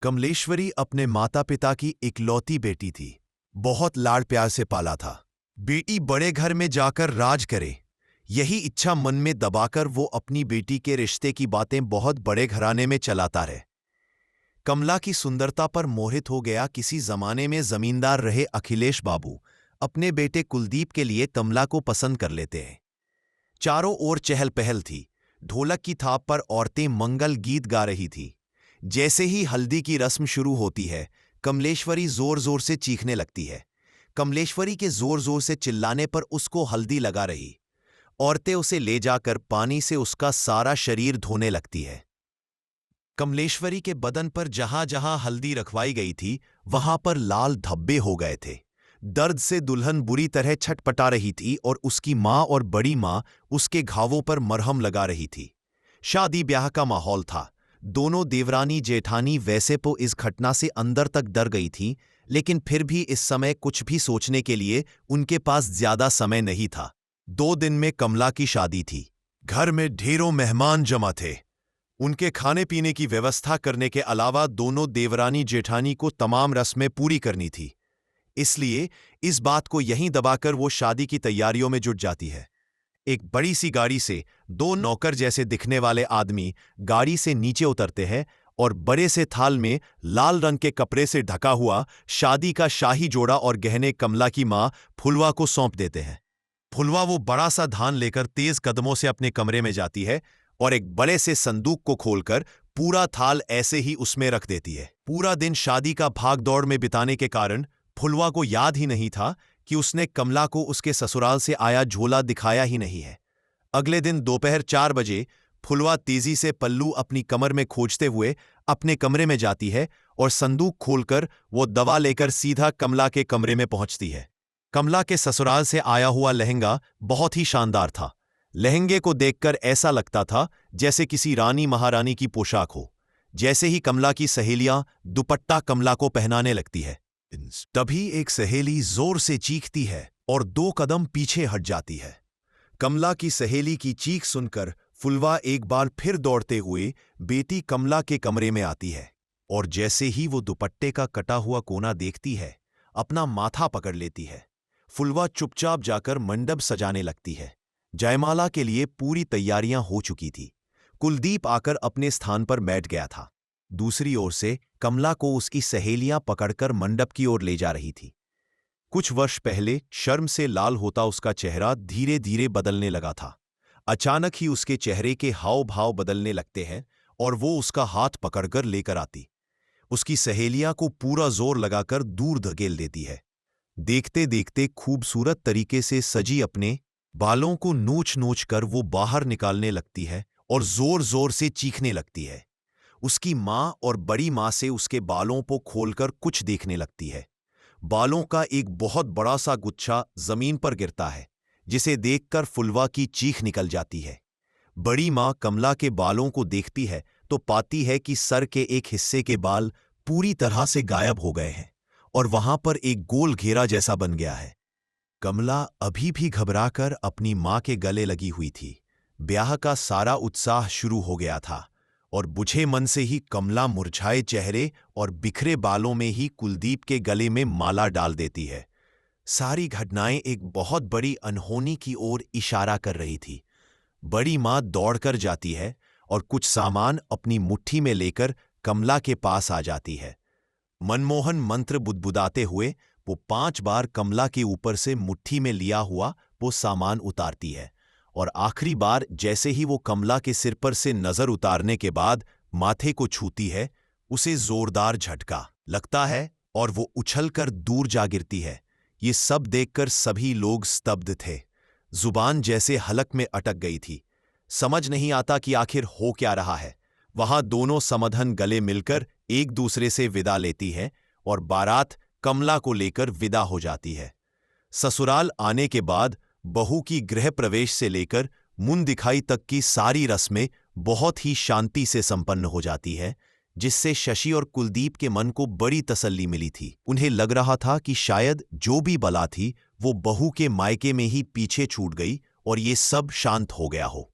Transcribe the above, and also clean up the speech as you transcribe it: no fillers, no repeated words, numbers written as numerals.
कमलेश्वरी अपने माता पिता की इकलौती बेटी थी। बहुत लाड़ प्यार से पाला था। बेटी बड़े घर में जाकर राज करे, यही इच्छा मन में दबाकर वो अपनी बेटी के रिश्ते की बातें बहुत बड़े घराने में चलाता रहे। कमला की सुंदरता पर मोहित हो गया किसी जमाने में जमींदार रहे अखिलेश बाबू अपने बेटे कुलदीप के लिए कमला को पसंद कर लेते हैं। चारों ओर चहल पहल थी। ढोलक की थाप पर औरतें मंगल गीत गा रही थी। जैसे ही हल्दी की रस्म शुरू होती है, कमलेश्वरी जोर जोर से चीखने लगती है। कमलेश्वरी के जोर जोर से चिल्लाने पर उसको हल्दी लगा रही औरतें उसे ले जाकर पानी से उसका सारा शरीर धोने लगती है। कमलेश्वरी के बदन पर जहां जहां हल्दी रखवाई गई थी, वहां पर लाल धब्बे हो गए थे। दर्द से दुल्हन बुरी तरह छटपटा रही थी और उसकी मां और बड़ी मां उसके घावों पर मरहम लगा रही थी। शादी ब्याह का माहौल था। दोनों देवरानी जेठानी वैसे तो इस घटना से अंदर तक डर गई थीं, लेकिन फिर भी इस समय कुछ भी सोचने के लिए उनके पास ज्यादा समय नहीं था। 2 दिन में कमला की शादी थी। घर में ढेरों मेहमान जमा थे। उनके खाने पीने की व्यवस्था करने के अलावा दोनों देवरानी जेठानी को तमाम रस्में पूरी करनी थी। इसलिए इस बात को यहीं दबाकर वो शादी की तैयारियों में जुट जाती है। एक बड़ी सी गाड़ी से 2 नौकर जैसे दिखने वाले आदमी गाड़ी से नीचे उतरते हैं और बड़े से थाल में लाल रंग के कपड़े से ढका हुआ शादी का शाही जोड़ा और गहने कमला की मां फुलवा को सौंप देते हैं। फुलवा वो बड़ा सा धान लेकर तेज कदमों से अपने कमरे में जाती है और एक बड़े से संदूक को खोलकर पूरा थाल ऐसे ही उसमें रख देती है। पूरा दिन शादी का भाग दौड़ में बिताने के कारण फुलवा को याद ही नहीं था कि उसने कमला को उसके ससुराल से आया झोला दिखाया ही नहीं है। अगले दिन दोपहर 4 बजे फुलवा तेजी से पल्लू अपनी कमर में खोजते हुए अपने कमरे में जाती है और संदूक खोलकर वो दवा लेकर सीधा कमला के कमरे में पहुंचती है। कमला के ससुराल से आया हुआ लहंगा बहुत ही शानदार था। लहंगे को देखकर ऐसा लगता था जैसे किसी रानी महारानी की पोशाक हो। जैसे ही कमला की सहेलियां दुपट्टा कमला को पहनाने लगती है, तभी एक सहेली जोर से चीखती है और 2 कदम पीछे हट जाती है। कमला की सहेली की चीख सुनकर फुलवा एक बार फिर दौड़ते हुए बेटी कमला के कमरे में आती है और जैसे ही वो दुपट्टे का कटा हुआ कोना देखती है, अपना माथा पकड़ लेती है। फुलवा चुपचाप जाकर मंडप सजाने लगती है। जयमाला के लिए पूरी तैयारियां हो चुकी थी। कुलदीप आकर अपने स्थान पर बैठ गया था। दूसरी ओर से कमला को उसकी सहेलियां पकड़कर मंडप की ओर ले जा रही थी। कुछ वर्ष पहले शर्म से लाल होता उसका चेहरा धीरे धीरे बदलने लगा था। अचानक ही उसके चेहरे के हाव भाव बदलने लगते हैं और वो उसका हाथ पकड़कर लेकर आती उसकी सहेलियां को पूरा जोर लगाकर दूर धकेल देती है। देखते देखते खूबसूरत तरीके से सजी अपने बालों को नोच नोच कर वो बाहर निकालने लगती है और जोर जोर से चीखने लगती है। उसकी मां और बड़ी मां से उसके बालों को खोलकर कुछ देखने लगती है। बालों का एक बहुत बड़ा सा गुच्छा जमीन पर गिरता है, जिसे देखकर फुलवा की चीख निकल जाती है। बड़ी मां कमला के बालों को देखती है तो पाती है कि सर के एक हिस्से के बाल पूरी तरह से गायब हो गए हैं और वहां पर एक गोल घेरा जैसा बन गया है। कमला अभी भी घबराकर अपनी मां के गले लगी हुई थी। ब्याह का सारा उत्साह शुरू हो गया था और बुझे मन से ही कमला मुरझाए चेहरे और बिखरे बालों में ही कुलदीप के गले में माला डाल देती है। सारी घटनाएं एक बहुत बड़ी अनहोनी की ओर इशारा कर रही थी। बड़ी मां दौड़कर जाती है और कुछ सामान अपनी मुट्ठी में लेकर कमला के पास आ जाती है। मनमोहन मंत्र बुदबुदाते हुए वो 5 बार कमला के ऊपर से मुट्ठी में लिया हुआ वो सामान उतारती है और आखिरी बार जैसे ही वो कमला के सिर पर से नजर उतारने के बाद माथे को छूती है, उसे जोरदार झटका लगता है और वो उछलकर दूर जा गिरती है। ये सब देखकर सभी लोग स्तब्ध थे। जुबान जैसे हलक में अटक गई थी। समझ नहीं आता कि आखिर हो क्या रहा है। वहां दोनों समधन गले मिलकर एक दूसरे से विदा लेती है और बारात कमला को लेकर विदा हो जाती है। ससुराल आने के बाद बहू की गृह प्रवेश से लेकर मुंह दिखाई तक की सारी रस्में बहुत ही शांति से संपन्न हो जाती है, जिससे शशि और कुलदीप के मन को बड़ी तसल्ली मिली थी। उन्हें लग रहा था कि शायद जो भी बला थी वो बहू के मायके में ही पीछे छूट गई और ये सब शांत हो गया हो।